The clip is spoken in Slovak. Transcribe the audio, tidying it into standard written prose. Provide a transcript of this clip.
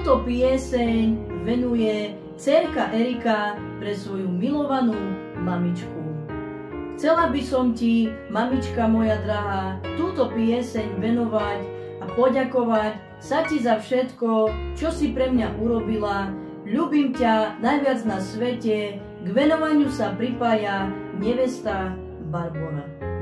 Túto pieseň venuje dcérka Erika pre svoju milovanú mamičku. Chcela by som ti, mamička moja drahá, túto pieseň venovať a poďakovať sa ti za všetko, čo si pre mňa urobila. Ľúbim ťa najviac na svete. K venovaniu sa pripája nevesta Barbora.